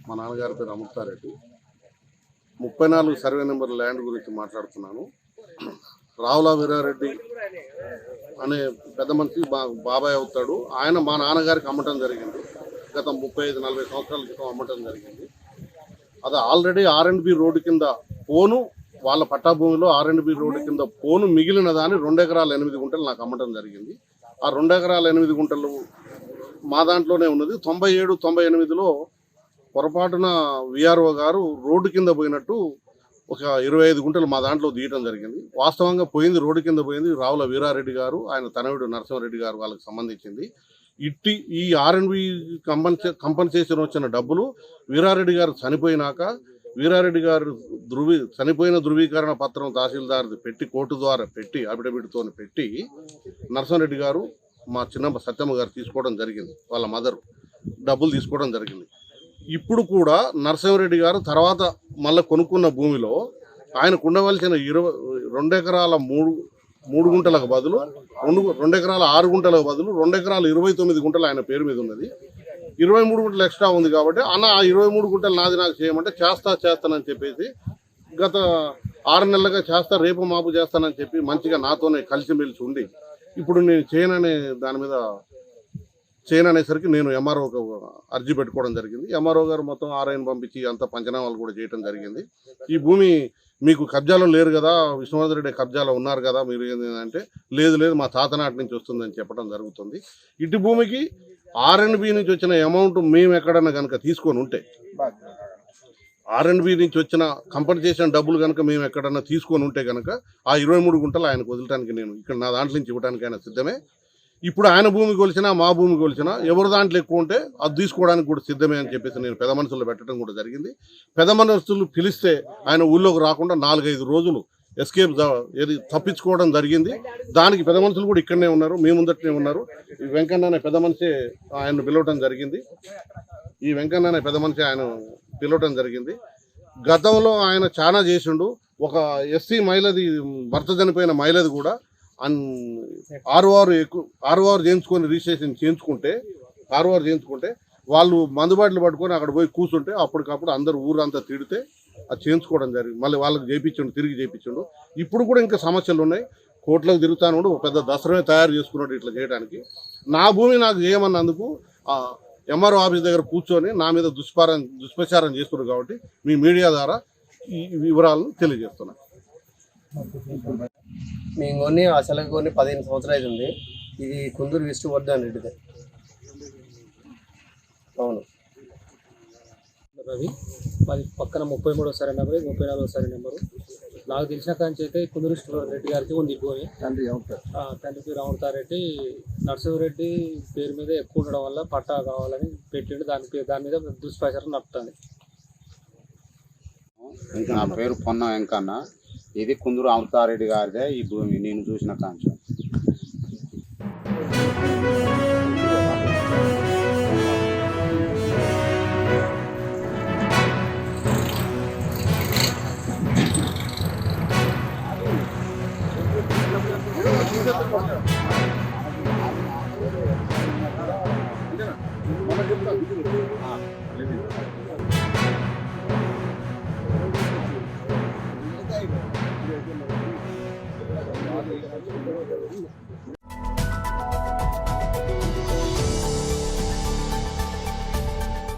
మా నాన్నగారి పేరు అమృతారెడ్డి. 34 సర్వే నెంబర్ ల్యాండ్ గురించి మాట్లాడుతున్నాను. రావుల వీరారెడ్డి అనే పెద్ద మనిషి బాబాయ్ అవుతాడు. ఆయన మా నాన్నగారికి అమ్మటం జరిగింది. గత 35-40 సంవత్సరాల క్రితం అమ్మటం జరిగింది. అది ఆల్రెడీ R&B రోడ్డు కింద పోను, వాళ్ళ పట్టాభూమిలో R&B రోడ్డు కింద పోను మిగిలిన దాన్ని 2 ఎకరాల 8 గుంటలు నాకు అమ్మటం జరిగింది. ఆ 2 ఎకరాల 8 గుంటలు మా దాంట్లోనే ఉన్నది. 97-98లో పొరపాటున విఆర్ఓ గారు రోడ్డు కింద పోయినట్టు ఒక 25 గుంటలు మా దాంట్లో తీయటం జరిగింది. వాస్తవంగా పోయింది రోడ్డు కింద పోయింది రావుల వీరారెడ్డి గారు, ఆయన తనయుడు నరసింహారెడ్డి గారు వాళ్ళకి సంబంధించింది. ఈ R&B కంపన్సేషన్ వచ్చిన డబ్బులు వీరారెడ్డి గారు చనిపోయినాక వీరారెడ్డి గారు చనిపోయిన ధృవీకరణ పత్రం తహసీల్దార్ది పెట్టి కోర్టు ద్వారా పెట్టి అఫిడవిట్తో పెట్టి నరసింహారెడ్డి గారు మా చిన్నమ్మ సత్యమ్మ గారు తీసుకోవడం జరిగింది. వాళ్ళ మదర్ డబ్బులు తీసుకోవడం జరిగింది. ఇప్పుడు కూడా నరసింహారెడ్డి గారు తర్వాత మళ్ళీ కొనుక్కున్న భూమిలో ఆయనకు ఉండవలసిన 2 ఎకరాల 3 గుంటలకు బదులు 2 ఎకరాల 6 గుంటలకు బదులు 2 ఎకరాల 29 గుంటలు ఆయన పేరు మీద ఉన్నది. 23 గుంటలు ఎక్స్ట్రా ఉంది కాబట్టి అన్న ఆ 23 గుంటలు నాది నాకు చేయమంటే చేస్తానని చెప్పేసి గత 6 నెలలుగా చేస్తా, రేపు మాపు చేస్తానని చెప్పి మంచిగా నాతోనే కలిసిమెలిసి ఉండి ఇప్పుడు నేను దాని మీద చేయను అనేసరికి నేను ఎంఆర్ఓకి అర్జీ పెట్టుకోవడం జరిగింది. ఎంఆర్ఓ గారు మొత్తం ఆర్ఐని పంపించి అంత పంచనామాలు కూడా చేయడం జరిగింది. ఈ భూమి మీకు కబ్జాలో లేరు కదా, విష్ణువర్ధన్ రెడ్డి కబ్జాలో ఉన్నారు కదా, మీరు ఏంటంటే లేదు మా తాతనాటి నుంచి వస్తుందని చెప్పడం జరుగుతుంది. ఇటు భూమికి R&B నుంచి వచ్చిన అమౌంట్ మేము ఎక్కడన్నా కనుక తీసుకొని ఉంటే R&B నుంచి వచ్చిన కంపెన్సేషన్ డబ్బులు కనుక మేము ఎక్కడన్నా తీసుకొని ఉంటే కనుక ఆ 23 గుంటలు ఆయనకు వదలటానికి నేను ఇక్కడ నా దాంట్లో నుంచి ఇవ్వడానికి ఆయన సిద్ధమే. ఇప్పుడు ఆయన భూమి కొలిచినా మా భూమి కొలిచినా ఎవరి దాంట్లో ఎక్కువ ఉంటే అది తీసుకోవడానికి కూడా సిద్ధమే అని చెప్పేసి నేను పెద్ద మనుషులు పెట్టడం కూడా జరిగింది. పెద్ద మనుషులు పిలిస్తే ఆయన ఊళ్ళోకి రాకుండా 4-5 రోజులు ఎస్కేప్ తప్పించుకోవడం జరిగింది. దానికి పెద్ద మనుషులు కూడా ఇక్కడనే ఉన్నారు, మీ ముందటనే ఉన్నారు. ఈ వెంకన్న అనే పెద్ద మనిషి ఆయన పిలవటం జరిగింది. గతంలో ఆయన చాలా చేసిండు. ఒక ఎస్సీ మహిళది భర్త చనిపోయిన మహిళది కూడా ఆరు చేయించుకొని రిజిస్ట్రేషన్ చేయించుకుంటే వాళ్ళు మందుబాట్లు పట్టుకొని అక్కడ పోయి కూర్చుంటే అప్పటికప్పుడు అందరు ఊరంతా తిడితే అది చేయించుకోవడం జరిగింది. మళ్ళీ వాళ్ళకి తిరిగి చేయించిండు. ఇప్పుడు కూడా ఇంకా సమస్యలు ఉన్నాయి. కోర్టులకు తిరుగుతాను, పెద్ద దసరమే తయారు చేసుకున్నాడు ఇట్లా చేయడానికి. నా భూమి నాకు చేయమన్నందుకు ఎంఆర్ఓ ఆఫీస్ దగ్గర కూర్చొని నా మీద దుష్ప్రచారం చేస్తున్నారు. కాబట్టి మీ మీడియా ద్వారా ఈ వివరాలను తెలియజేస్తున్నాను. మేము అసలు 15 సంవత్సరాలు అవుతుంది. ఇది కుందూరు విష్ణువర్ధన్ రెడ్డిదే. అవును రవి, మాది పక్కన 33వ సర్వే నెంబరు, 34వ సర్వే నెంబరు. నాకు తెలిసిన కాంచి అయితే కుందూరు విష్ణువర్ధన్ రెడ్డి గారికి ఉంది భూమి. తండ్రి పేరు అమృతారెడ్డి. నరసింహారెడ్డి పేరు మీద ఎక్కువ ఉండడం వల్ల పట్టా కావాలని పెట్టిండు. దాని మీద దుష్ప్రచారం నడుపుతుంది. నా పేరు పొన్న వెంకన్న. ఇది కుందూరు అమృతారెడ్డి గారిదే ఈ భూమి నేను చూసిన కాంక్ష.